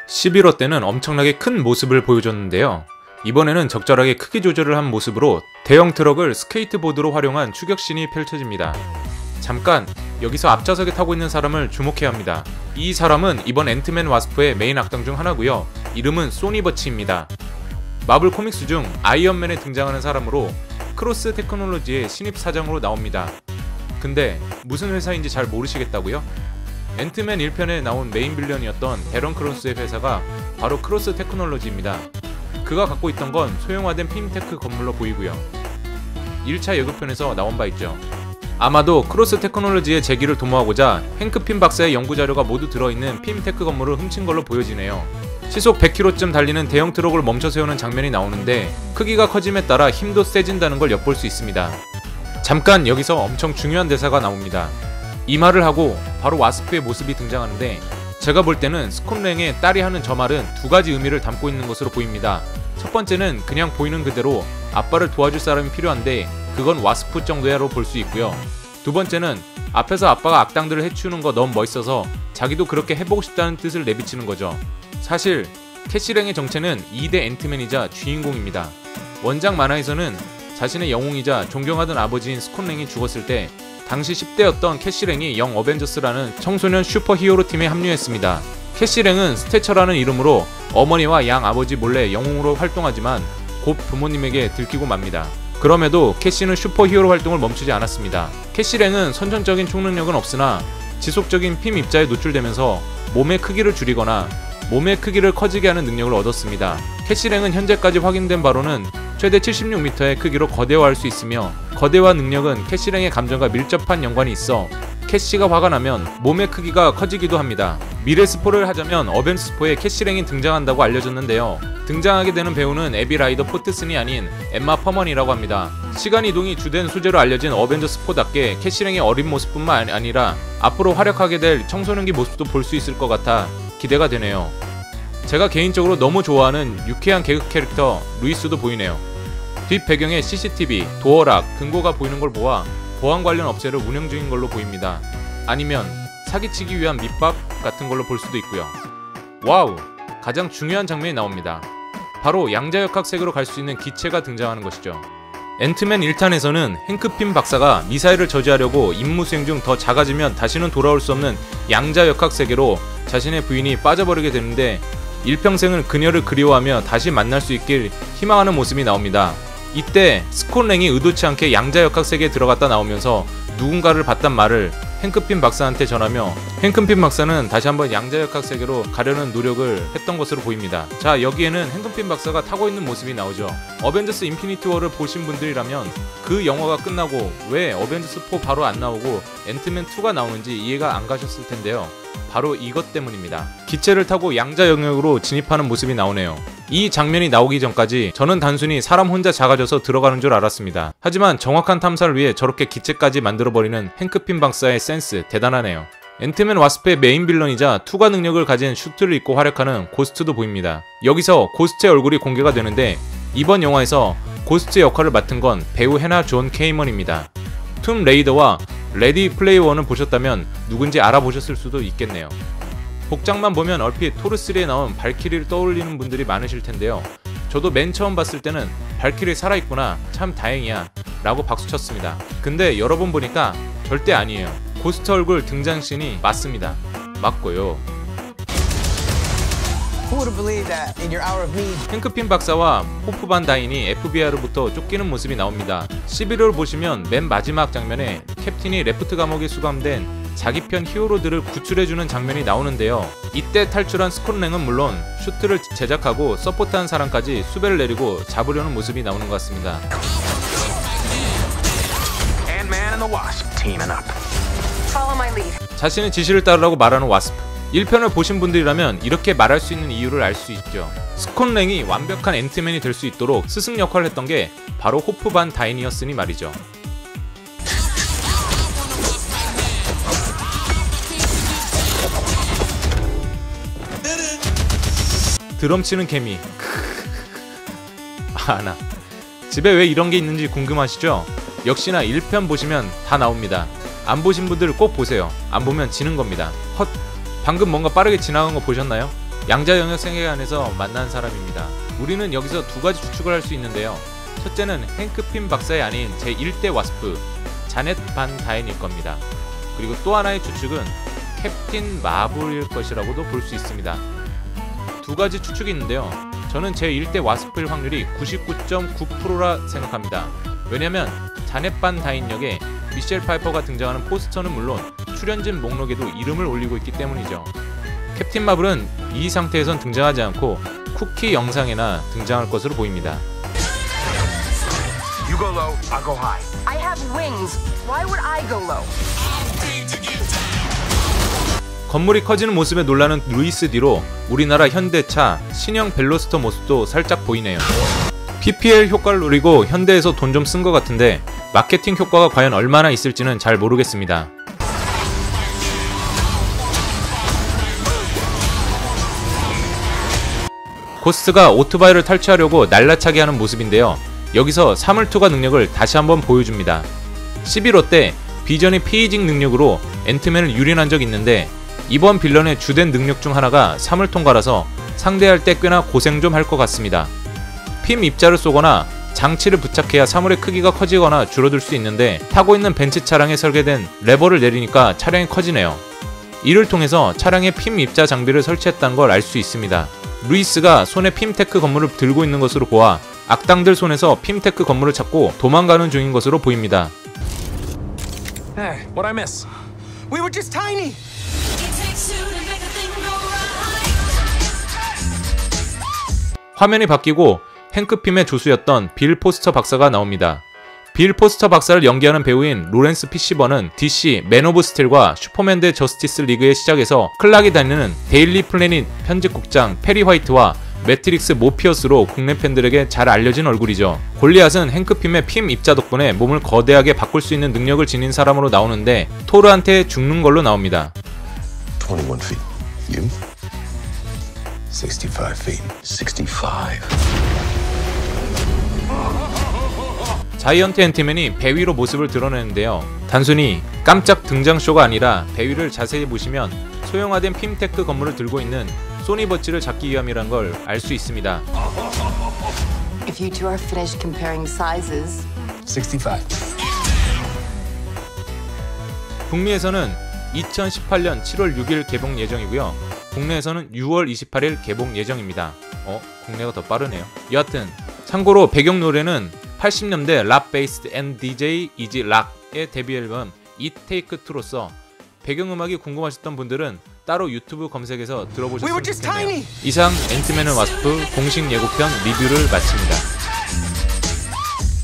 11호 때는 엄청나게 큰 모습을 보여줬는데요. 이번에는 적절하게 크기 조절을 한 모습으로 대형 트럭을 스케이트보드로 활용한 추격신이 펼쳐집니다. 잠깐 여기서 앞좌석에 타고 있는 사람을 주목해야 합니다. 이 사람은 이번 앤트맨 와스프의 메인 악당 중 하나고요. 이름은 소니 버치입니다. 마블 코믹스 중 아이언맨에 등장하는 사람으로 크로스 테크놀로지의 신입 사장으로 나옵니다. 근데 무슨 회사인지 잘 모르시겠다고요? 앤트맨 1편에 나온 메인 빌런이었던 데런 크로스의 회사가 바로 크로스 테크놀로지입니다. 그가 갖고 있던 건 소형화된 핌테크 건물로 보이고요. 1차 예고편에서 나온 바 있죠. 아마도 크로스 테크놀로지의 재기를 도모하고자 행크 핌 박사의 연구자료가 모두 들어있는 핌테크 건물을 훔친 걸로 보여지네요. 시속 100km쯤 달리는 대형 트럭을 멈춰 세우는 장면이 나오는데 크기가 커짐에 따라 힘도 세진다는 걸 엿볼 수 있습니다. 잠깐 여기서 엄청 중요한 대사가 나옵니다. 이 말을 하고 바로 와스프의 모습이 등장하는데 제가 볼 때는 스콧랭의 딸이 하는 저 말은 두 가지 의미를 담고 있는 것으로 보입니다. 첫 번째는 그냥 보이는 그대로 아빠를 도와줄 사람이 필요한데 그건 와스프 정도야로 볼 수 있고요. 두 번째는 앞에서 아빠가 악당들을 해치우는 거 너무 멋있어서 자기도 그렇게 해보고 싶다는 뜻을 내비치는 거죠. 사실 캐시랭의 정체는 2대 앤트맨이자 주인공입니다. 원작 만화에서는 자신의 영웅이자 존경하던 아버지인 스콧랭이 죽었을 때 당시 10대였던 캐시랭이 영 어벤져스라는 청소년 슈퍼히어로 팀에 합류했습니다. 캐시랭은 스태처라는 이름으로 어머니와 양 아버지 몰래 영웅으로 활동하지만 곧 부모님에게 들키고 맙니다. 그럼에도 캐시는 슈퍼히어로 활동을 멈추지 않았습니다. 캐시랭은 선천적인 총능력은 없으나 지속적인 핌 입자에 노출되면서 몸의 크기를 줄이거나 몸의 크기를 커지게 하는 능력을 얻었습니다. 캐시랭은 현재까지 확인된 바로는 최대 76m의 크기로 거대화할 수 있으며 거대화 능력은 캐시랭의 감정과 밀접한 연관이 있어 캐시가 화가 나면 몸의 크기가 커지기도 합니다. 미래 스포를 하자면 어벤져스4에 캐시랭이 등장한다고 알려졌는데요. 등장하게 되는 배우는 에비 라이더 포트슨이 아닌 엠마 퍼먼이라고 합니다. 시간이동이 주된 소재로 알려진 어벤져스4답게 캐시랭의 어린 모습뿐만 아니라 앞으로 활약하게 될 청소년기 모습도 볼 수 있을 것 같아 기대가 되네요. 제가 개인적으로 너무 좋아하는 유쾌한 개그 캐릭터 루이스도 보이네요. 뒷 배경에 CCTV, 도어락, 금고가 보이는 걸 보아 보안 관련 업체를 운영 중인 걸로 보입니다. 아니면 사기치기 위한 밑밥 같은 걸로 볼 수도 있고요. 와우! 가장 중요한 장면이 나옵니다. 바로 양자역학세계로 갈 수 있는 기체가 등장하는 것이죠. 앤트맨 1탄에서는 행크 핌 박사가 미사일을 저지하려고 임무 수행 중 더 작아지면 다시는 돌아올 수 없는 양자역학세계로 자신의 부인이 빠져버리게 되는데 일평생을 그녀를 그리워하며 다시 만날 수 있길 희망하는 모습이 나옵니다. 이때 스콧랭이 의도치 않게 양자역학세계에 들어갔다 나오면서 누군가를 봤단 말을 행크 핌 박사한테 전하며 행크 핌 박사는 다시 한번 양자역학세계로 가려는 노력을 했던 것으로 보입니다. 자, 여기에는 행크 핌 박사가 타고 있는 모습이 나오죠. 어벤져스 인피니티 워를 보신 분들이라면 그 영화가 끝나고 왜 어벤져스 4 바로 안 나오고 앤트맨 2가 나오는지 이해가 안 가셨을 텐데요. 바로 이것 때문입니다. 기체를 타고 양자 영역으로 진입하는 모습이 나오네요. 이 장면이 나오기 전까지 저는 단순히 사람 혼자 작아져서 들어가는 줄 알았습니다. 하지만 정확한 탐사를 위해 저렇게 기체까지 만들어버리는 행크 핌 박사의 센스 대단하네요. 앤트맨 와스프의 메인 빌런이자 투과 능력을 가진 슈트를 입고 활약하는 고스트도 보입니다. 여기서 고스트의 얼굴이 공개가 되는데 이번 영화에서 고스트의 역할을 맡은 건 배우 해나 존 케이먼입니다. 툼 레이더와 레디 플레이 원을 보셨다면 누군지 알아보셨을 수도 있겠네요. 복장만 보면 얼핏 토르3에 나온 발키리를 떠올리는 분들이 많으실 텐데요. 저도 맨 처음 봤을 때는 발키리 살아있구나, 참 다행이야 라고 박수쳤습니다. 근데 여러 번 보니까 절대 아니에요. 고스트 얼굴 등장씬이 맞습니다. 맞고요. 행크 핌 박사와 호프 반 다인이 FBI로부터 쫓기는 모습이 나옵니다. 11호를 보시면 맨 마지막 장면에 캡틴이 레프트 감옥에 수감된 자기 편 히어로들을 구출해주는 장면이 나오는데요. 이때 탈출한 스콧랭은 물론 슈트를 제작하고 서포트한 사람까지 수배를 내리고 잡으려는 모습이 나오는 것 같습니다. 자신의 지시를 따르라고 말하는 와스프. 1편을 보신 분들이라면 이렇게 말할 수 있는 이유를 알 수 있죠. 스콧랭이 완벽한 앤트맨이 될 수 있도록 스승 역할을 했던 게 바로 호프 반 다인이었으니 말이죠. 드럼 치는 개미. 나 집에 왜 이런 게 있는지 궁금하시죠? 역시나 1편 보시면 다 나옵니다. 안 보신 분들 꼭 보세요. 안 보면 지는 겁니다. 헛! 방금 뭔가 빠르게 지나간 거 보셨나요? 양자 영역 세계 안에서 만난 사람입니다. 우리는 여기서 두 가지 추측을 할 수 있는데요. 첫째는 행크 핀 박사의 아내인 제1대 와스프 자넷 반 다인일 겁니다. 그리고 또 하나의 추측은 캡틴 마블일 것이라고도 볼 수 있습니다. 두 가지 추측이 있는데요. 저는 제1대 와스프일 확률이 99.9%라 생각합니다. 왜냐면 자넷 반 다인 역에 미셸 파이퍼가 등장하는 포스터는 물론 출연진 목록에도 이름을 올리고 있기 때문이죠. 캡틴 마블은 이 상태에선 등장하지 않고 쿠키 영상에나 등장할 것으로 보입니다. You go low, I'll go high. I have wings. Why would I go low? 건물이 커지는 모습에 놀라는 루이스 뒤로 우리나라 현대차 신형 벨로스터 모습도 살짝 보이네요. PPL 효과를 노리고 현대에서 돈 좀 쓴 것 같은데 마케팅 효과가 과연 얼마나 있을지는 잘 모르겠습니다. 고스트가 오토바이를 탈취하려고 날라차게 하는 모습인데요. 여기서 사물투과 능력을 다시 한번 보여줍니다. 11호 때 비전의 페이징 능력으로 앤트맨을 유린한 적이 있는데 이번 빌런의 주된 능력 중 하나가 사물통과라서 상대할 때 꽤나 고생 좀 할 것 같습니다. 핌 입자를 쏘거나 장치를 부착해야 사물의 크기가 커지거나 줄어들 수 있는데 타고 있는 벤츠 차량에 설계된 레버를 내리니까 차량이 커지네요. 이를 통해서 차량에 핌 입자 장비를 설치했다는 걸 알 수 있습니다. 루이스가 손에 핌테크 건물을 들고 있는 것으로 보아 악당들 손에서 핌테크 건물을 찾고 도망가는 중인 것으로 보입니다. Hey, what'd I miss? We were just tiny! 화면이 바뀌고 행크 핌의 조수였던 빌 포스터 박사가 나옵니다. 빌 포스터 박사를 연기하는 배우인 로렌스 피시버는 DC 맨 오브 스틸과 슈퍼맨 대 저스티스 리그의 시작에서 클락이 다니는 데일리 플래닛 편집국장 페리 화이트와 매트릭스 모피어스로 국내 팬들에게 잘 알려진 얼굴이죠. 골리앗은 행크 핌의 핌 입자 덕분에 몸을 거대하게 바꿀 수 있는 능력을 지닌 사람으로 나오는데 토르한테 죽는 걸로 나옵니다. 21 feet. You? 65 feet. 65. 자이언트 앤트맨이 배 위로 모습을 드러내는데요. 단순히 깜짝 등장쇼가 아니라 배 위를 자세히 보시면 소형화된 핌테크 건물을 들고 있는 소니 버치를 잡기 위함이란 걸 알 수 있습니다. If you two are finished comparing sizes, 65. 북미에서는 2018년 7월 6일 개봉 예정이고요. 국내에서는 6월 28일 개봉 예정입니다. 국내가 더 빠르네요. 여하튼 참고로 배경 노래는 80년대 락 베이스드 앤 DJ 이지 락의 데뷔 앨범 It Take Two로서 배경음악이 궁금하셨던 분들은 따로 유튜브 검색해서 들어보셨으면 좋겠네요. 이상 앤트맨 앤 와스프 공식 예고편 리뷰를 마칩니다.